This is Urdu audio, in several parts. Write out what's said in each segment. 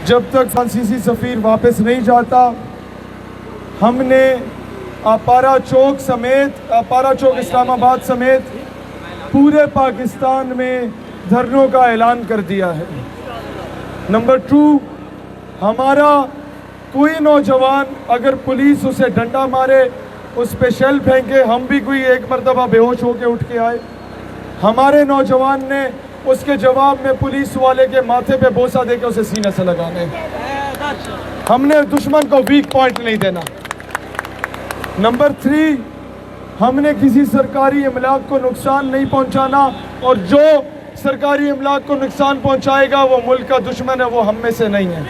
جب تک فرانسیسی سفیر واپس نہیں جاتا ہم نے اپارا چوک اسلام آباد سمیت پورے پاکستان میں دھرنوں کا اعلان کر دیا ہے۔ نمبر 2، ہمارا کوئی نوجوان اگر پولیس اسے ڈنڈا مارے، اس پہ شیل پھینکے، ہم بھی کوئی ایک مرتبہ بے ہوش ہو کے اٹھ کے آئے، ہمارے نوجوان نے اس کے جواب میں پولیس والے کے ماتھے پہ بوسہ دے کے اسے سینے سے لگانے۔ ہم نے دشمن کو ویک پوائنٹ نہیں دینا۔ نمبر 3، ہم نے کسی سرکاری املاک کو نقصان نہیں پہنچانا، اور جو سرکاری املاک کو نقصان پہنچائے گا وہ ملک کا دشمن ہے، وہ ہم میں سے نہیں ہے۔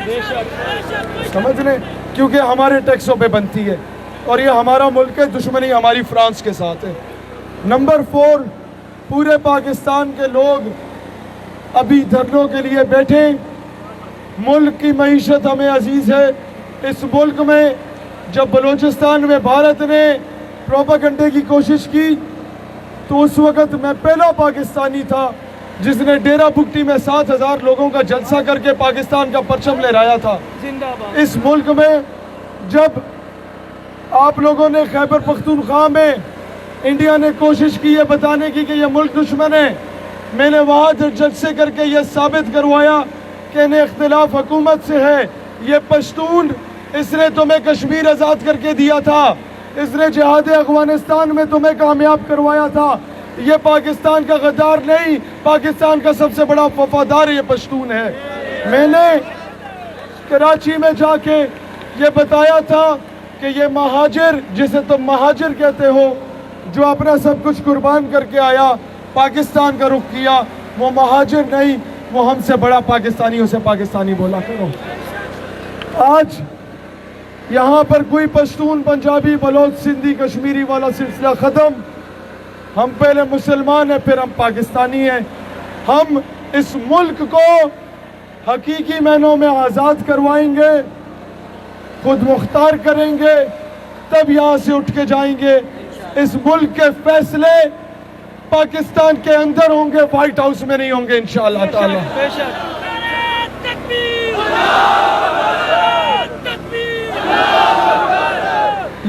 سمجھ لیں، کیونکہ ہمارے ٹیکسوں پہ بنتی ہے اور یہ ہمارا ملک ہے، دشمنی ہماری فرانس کے ساتھ ہے۔ نمبر 4، پورے پاکستان کے لوگ ابھی دھرنوں کے لیے بیٹھے، ملک کی معیشت ہمیں عزیز ہے۔ اس ملک میں جب بلوچستان میں بھارت نے پروپیگنڈے کی کوشش کی تو اس وقت میں پہلا پاکستانی تھا جس نے ڈیرہ بگٹی میں 7,000 لوگوں کا جلسہ کر کے پاکستان کا پرچم لہرایا تھا۔ اس ملک میں جب آپ لوگوں نے خیبر پختونخوا میں انڈیا نے کوشش کی ہے بتانے کی کہ یہ ملک دشمن ہے، میں نے وہاں جلسے کر کے یہ ثابت کروایا کہ انہیں اختلاف حکومت سے ہے۔ یہ پشتون، اس نے تمہیں کشمیر آزاد کر کے دیا تھا، اس نے جہاد افغانستان میں تمہیں کامیاب کروایا تھا۔ یہ پاکستان کا غدار نہیں، پاکستان کا سب سے بڑا وفادار یہ پشتون ہے۔ میں نے کراچی میں جا کے یہ بتایا تھا کہ یہ مہاجر، جسے تم مہاجر کہتے ہو، جو اپنا سب کچھ قربان کر کے آیا، پاکستان کا رخ کیا، وہ مہاجر نہیں، وہ ہم سے بڑا پاکستانی، اسے پاکستانی بولا کرو۔ آج یہاں پر کوئی پشتون، پنجابی، بلوچ، سندھی، کشمیری والا سلسلہ ختم۔ ہم پہلے مسلمان ہیں، پھر ہم پاکستانی ہیں۔ ہم اس ملک کو حقیقی معنوں میں آزاد کروائیں گے، خود مختار کریں گے، تب یہاں سے اٹھ کے جائیں گے۔ اس ملک کے فیصلے پاکستان کے اندر ہوں گے، وائٹ ہاؤس میں نہیں ہوں گے انشاءاللہ تعالی۔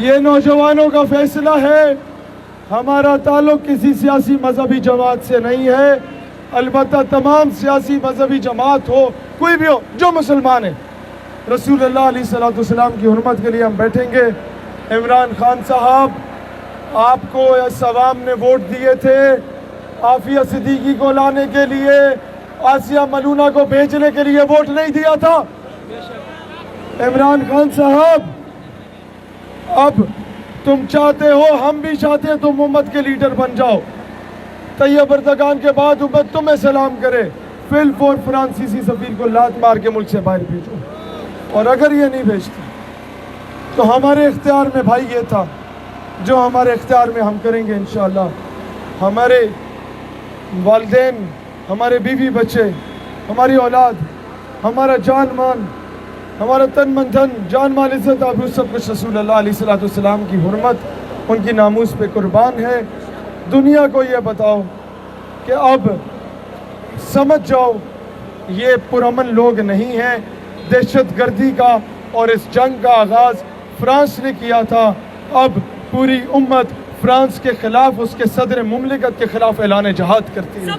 یہ نوجوانوں کا فیصلہ ہے، ہمارا تعلق کسی سیاسی مذہبی جماعت سے نہیں ہے، البتہ تمام سیاسی مذہبی جماعت ہو، کوئی بھی ہو جو مسلمان ہے، رسول اللہ علیہ السلام کی حرمت کے لیے ہم بیٹھیں گے۔ عمران خان صاحب، آپ کو اس عوام نے ووٹ دیے تھے عافیہ صدیقی کو لانے کے لیے، آسیہ ملونہ کو بھیجنے کے لیے ووٹ نہیں دیا تھا۔ عمران خان صاحب، اب تم چاہتے ہو، ہم بھی چاہتے ہیں تم امت کے لیڈر بن جاؤ، طیب اردگان کے بعد امت تمہیں سلام کرے، فی الفور فرانسیسی سفیر کو لات مار کے ملک سے باہر بھیجو، اور اگر یہ نہیں بھیجتے تو ہمارے اختیار میں بھائی یہ تھا، جو ہمارے اختیار میں ہم کریں گے انشاءاللہ۔ ہمارے والدین، ہمارے بیوی بچے، ہماری اولاد، ہمارا جان مان، ہمارا تن من دھن، جان مال عزت آبرو سب کچھ رسول اللہ علیہ السلام کی حرمت، ان کی ناموس پہ قربان ہے۔ دنیا کو یہ بتاؤ کہ اب سمجھ جاؤ یہ پرامن لوگ نہیں ہیں۔ دہشت گردی کا اور اس جنگ کا آغاز فرانس نے کیا تھا، اب پوری امت فرانس کے خلاف، اس کے صدر مملکت کے خلاف اعلان جہاد کرتی ہے۔